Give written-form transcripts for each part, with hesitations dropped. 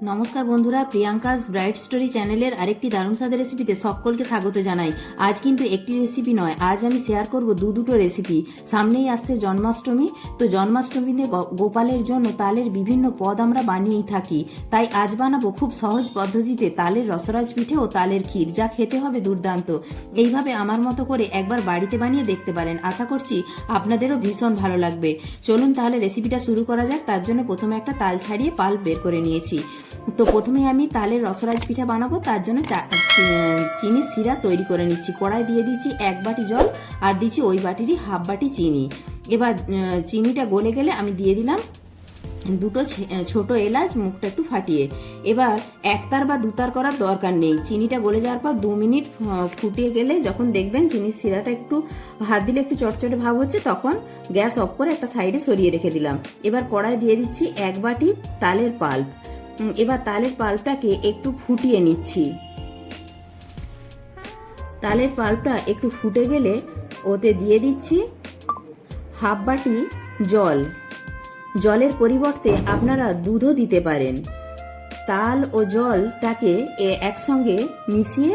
নমস্কার বন্ধুরা, Priyanka's bright story চ্যানেলের আরেকটি দারুণ স্বাদের রেসিপিতে সকলকে স্বাগত জানাই। আজ কিন্তু একটি রেসিপি নয়, আজ আমি শেয়ার করব দুটো রেসিপি। সামনেই আসছে জন্মাষ্টমী, তো জন্মাষ্টমীতে গোপালের জন্য তালের বিভিন্ন পদ আমরা বানিয়েই থাকি। তাই আজ বানাবো খুব সহজ পদ্ধতিতে তালের রসরাজ পিঠে ও তালের ক্ষীর, যা খেতে হবে দুর্দান্ত। এইভাবে আমার মতো করে একবার বাড়িতে বানিয়ে দেখতে পারেন, আশা করছি আপনাদেরও ভীষণ ভালো লাগবে। চলুন তাহলে রেসিপিটা শুরু করা যাক। তার জন্য প্রথমে একটা তাল ছাড়িয়ে পাল্প বের করে নিয়েছি। তো প্রথমে আমি তালের রসরাজ পিঠা বানাবো, তার জন্য চিনির শিরা তৈরি করে নিচ্ছি। কড়াই দিয়ে দিচ্ছি 1 বাটি জল আর দিচ্ছি ওই বাটিরই হাফ বাটি চিনি। এবার চিনিটা গলে গেলে আমি দিয়ে দিলাম দুটো ছোট এলাচ, মুখটা একটু ফাটিয়ে। এবার একতার বা দুতার করার দরকার নেই। চিনিটা গলে যাওয়ার পর 2 মিনিট ফুটিয়ে গেলে যখন দেখবেন চিনির শিরাটা একটু হাত দিলে একটু চটচটে ভাব হচ্ছে, তখন গ্যাস অফ করে একটা সাইডে সরিয়ে রেখে দিলাম। এবার কড়াই দিয়ে দিচ্ছি 1 বাটি তালের পাল্প। এবার তালের পাল্পটাকে একটু ফুটিয়ে নিচ্ছি। তালের পাল্পটা একটু ফুটে গেলে ওতে দিয়ে দিচ্ছি হাফ বাটি জল। জলের পরিবর্তে আপনারা দুধও দিতে পারেন। তাল ও জলটাকে একসঙ্গে মিশিয়ে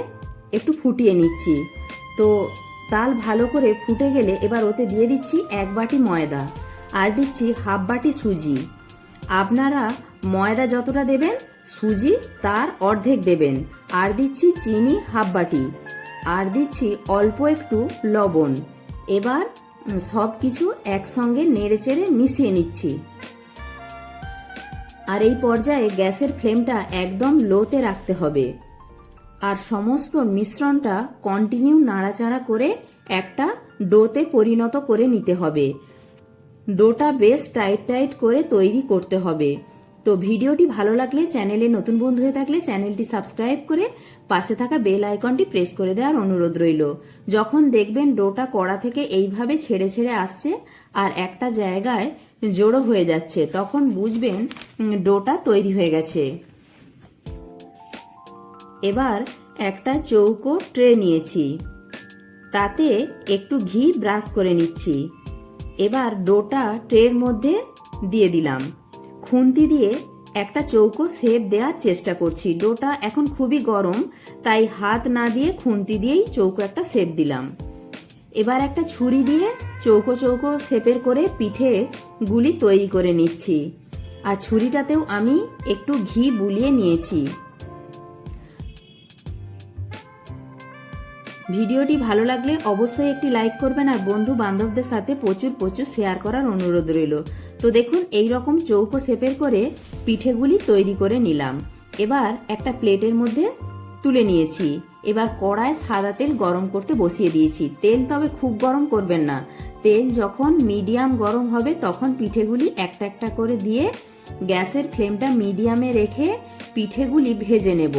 একটু ফুটিয়ে নিচ্ছি। তো তাল ভালো করে ফুটে গেলে এবার ওতে দিয়ে দিচ্ছি 1 বাটি ময়দা আর দিচ্ছি হাফ বাটি সুজি। আপনারা ময়দা যতটা দেবেন সুজি তার অর্ধেক দেবেন। আর দিচ্ছি চিনি হাফ বাটি আর দিচ্ছি অল্প একটু লবণ। এবার সব কিছু একসঙ্গে নেড়েচেড়ে মিশিয়ে নিচ্ছি। আর এই পর্যায়ে গ্যাসের ফ্লেমটা একদম লোতে রাখতে হবে। আর সমস্ত মিশ্রণটা কন্টিনিউ নাড়াচাড়া করে একটা ডোতে পরিণত করে নিতে হবে। ডোটা বেশ টাইট করে তৈরি করতে হবে। তো ভিডিওটি ভালো লাগলে, চ্যানেলে নতুন বন্ধু হয়ে থাকলে চ্যানেলটি সাবস্ক্রাইব করে পাশে থাকা বেল আইকনটি প্রেস করে দেওয়ার অনুরোধ রইল। যখন দেখবেন ডোটা কড়া থেকে এইভাবে ছেড়ে ছেড়ে আসছে আর একটা জায়গায় জড়ো হয়ে যাচ্ছে, তখন বুঝবেন ডোটা তৈরি হয়ে গেছে। এবার একটা চৌকো ট্রে নিয়েছি, তাতে একটু ঘি ব্রাশ করে নিচ্ছি। এবার ডোটা ট্রের মধ্যে দিয়ে দিলাম। খুন্তি দিয়ে একটা চৌকো শেপ দেওয়ার চেষ্টা করছি। ডোটা এখন খুবই গরম, তাই হাত না দিয়ে খুন্তি দিয়েই চৌকো একটা শেপ দিলাম। এবার একটা ছুরি দিয়ে চৌকো চৌকো শেপের করে পিঠেগুলি তৈরি করে নিচ্ছি। আর ছুরিটাতেও আমি একটু ঘি বুলিয়ে নিয়েছি। ভিডিওটি ভালো লাগলে অবশ্যই একটি লাইক করবেন আর বন্ধু বান্ধবদের সাথে প্রচুর শেয়ার করার অনুরোধ রইল। তো দেখুন এই রকম চৌকো শেপের করে পিঠেগুলি তৈরি করে নিলাম। এবার একটা প্লেটের মধ্যে তুলে নিয়েছি। এবার কড়ায় সাদা তেল গরম করতে বসিয়ে দিয়েছি। তেল তবে খুব গরম করবেন না। তেল যখন মিডিয়াম গরম হবে তখন পিঠেগুলি একটা একটা করে দিয়ে গ্যাসের ফ্লেমটা মিডিয়ামে রেখে পিঠেগুলি ভেজে নেব।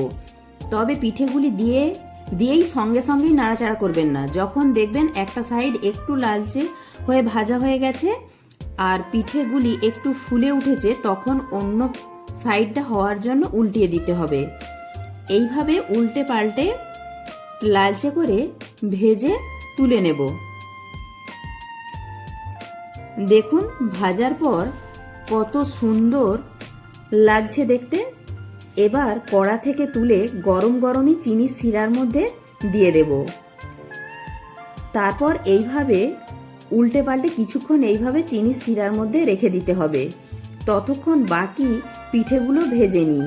তবে পিঠেগুলি দিয়েই সঙ্গেই নাড়াচাড়া করবেন না। যখন দেখবেন একটা সাইড একটু লালচে হয়ে ভাজা হয়ে গেছে আর পিঠেগুলি একটু ফুলে উঠেছে, তখন অন্য সাইডটা হওয়ার জন্য উল্টিয়ে দিতে হবে। এইভাবে উল্টে পাল্টে লালচে করে ভেজে তুলে নেব। দেখুন ভাজার পর কত সুন্দর লাগছে দেখতে। এবার কড়া থেকে তুলে গরমই চিনির শিরার মধ্যে দিয়ে দেব। তারপর এইভাবে উল্টে পাল্টে কিছুক্ষণ এইভাবে চিনির শিরার মধ্যে রেখে দিতে হবে, ততক্ষণ বাকি পিঠেগুলো ভেজে নিই।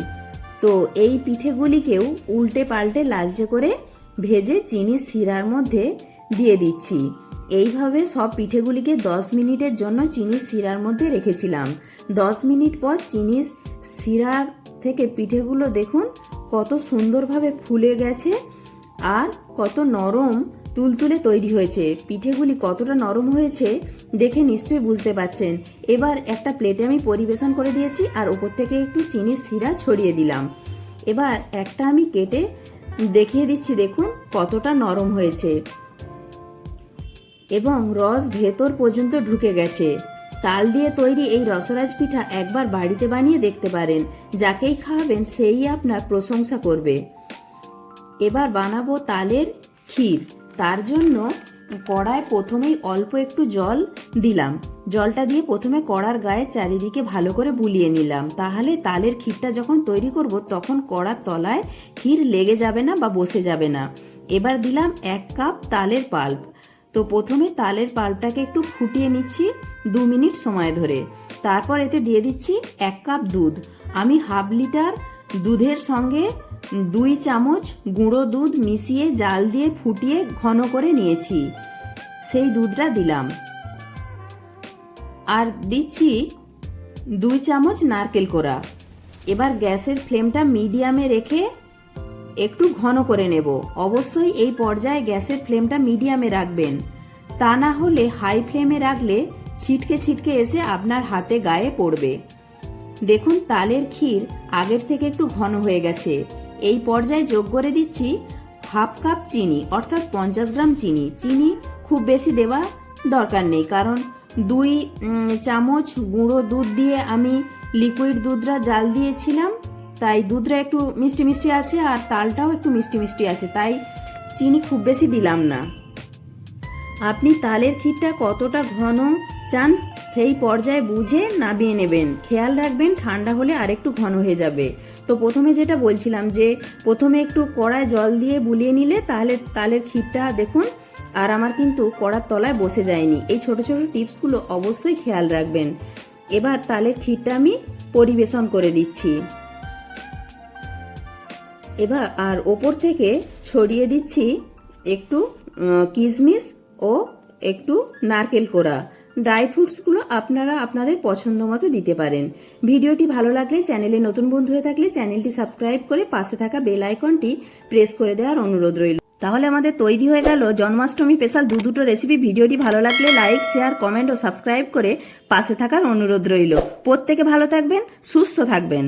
তো এই পিঠেগুলিকেও উল্টে পাল্টে লালচে করে ভেজে চিনির শিরার মধ্যে দিয়ে দিচ্ছি। এইভাবে সব পিঠেগুলিকে 10 মিনিটের জন্য চিনির শিরার মধ্যে রেখেছিলাম। 10 মিনিট পর চিনির শিরার থেকে পিঠেগুলো দেখুন কত সুন্দরভাবে ফুলে গেছে আর কত নরম তুলতুলে তৈরি হয়েছে। পিঠেগুলি কতটা নরম হয়েছে দেখে নিশ্চয়ই বুঝতে পারছেন। এবার একটা প্লেটে আমি পরিবেশন করে দিয়েছি আর উপর থেকে একটু চিনির শিরা ছড়িয়ে দিলাম। এবার একটা আমি কেটে দেখিয়ে দিচ্ছি, দেখুন কতটা নরম হয়েছে এবং রস ভেতর পর্যন্ত ঢুকে গেছে। তাল দিয়ে তৈরি এই রসরাজ পিঠা একবার বাড়িতে বানিয়ে দেখতে পারেন। যাকেই খাওয়াবেন সেই আপনার প্রশংসা করবে। এবার বানাবো তালের ক্ষীর। তার জন্য কড়ায় প্রথমেই অল্প একটু জল দিলাম। জলটা দিয়ে প্রথমে কড়ার গায়ে চারিদিকে ভালো করে বুলিয়ে নিলাম, তাহলে তালের ক্ষীরটা যখন তৈরি করব তখন কড়ার তলায় ক্ষীর লেগে যাবে না বা বসে যাবে না। এবার দিলাম 1 কাপ তালের পাল্প। তো প্রথমে তালের পাল্পটাকে একটু ফুটিয়ে নিচ্ছি 2 মিনিট সময় ধরে। তারপর এতে দিয়ে দিচ্ছি 1 কাপ দুধ। আমি হাফ লিটার দুধের সঙ্গে 2 চামচ গুঁড়ো দুধ মিশিয়ে জাল দিয়ে ফুটিয়ে ঘন করে নিয়েছি, সেই দুধটা দিলাম। আর দিচ্ছি 2 চামচ নারকেল কোড়া। এবার গ্যাসের ফ্লেমটা মিডিয়ামে রেখে একটু ঘন করে নেব। অবশ্যই এই পর্যায়ে গ্যাসের ফ্লেমটা মিডিয়ামে রাখবেন, তা না হলে হাই ফ্লেমে রাখলে ছিটকে ছিটকে এসে আপনার হাতে গায়ে পড়বে। দেখুন তালের ক্ষীর আগের থেকে একটু ঘন হয়ে গেছে। এই পর্যায়ে যোগ করে দিচ্ছি হাফ কাপ চিনি, অর্থাৎ 50 গ্রাম চিনি। চিনি খুব বেশি দেওয়া দরকার নেই, কারণ 2 চামচ গুঁড়ো দুধ দিয়ে আমি লিকুইড দুধটা জাল দিয়েছিলাম, তাই দুধটা একটু মিষ্টি মিষ্টি আছে আর তালটাও একটু মিষ্টি মিষ্টি আছে, তাই চিনি খুব বেশি দিলাম না। আপনি তালের ক্ষীরটা কতটা ঘন চান সেই পর্যায়ে বুঝে নামিয়ে নেবেন। খেয়াল রাখবেন ঠান্ডা হলে আরেকটু ঘন হয়ে যাবে। তো প্রথমে যেটা বলছিলাম যে প্রথমে একটু কড়ায় জল দিয়ে বুলিয়ে নিলে তাহলে তালের ক্ষীরটা দেখুন আর আমার কিন্তু কড়ার তলায় বসে যায়নি। এই ছোট ছোট টিপসগুলো অবশ্যই খেয়াল রাখবেন। এবার তালের ক্ষীরটা আমি পরিবেশন করে দিচ্ছি। এবার আর ওপর থেকে ছড়িয়ে দিচ্ছি একটু কিশমিশ ও একটু নারকেল কোড়া। ড্রাই ফ্রুটসগুলো আপনারা আপনাদের পছন্দ মতো দিতে পারেন। ভিডিওটি ভালো লাগলে, চ্যানেলে নতুন বন্ধু হয়ে থাকলে চ্যানেলটি সাবস্ক্রাইব করে পাশে থাকা বেল আইকনটি প্রেস করে দেওয়ার অনুরোধ রইল। তাহলে আমাদের তৈরি হয়ে গেল জন্মাষ্টমী স্পেশাল দুটো রেসিপি। ভিডিওটি ভালো লাগলে লাইক, শেয়ার, কমেন্ট ও সাবস্ক্রাইব করে পাশে থাকার অনুরোধ রইল। প্রত্যেকে ভালো থাকবেন, সুস্থ থাকবেন।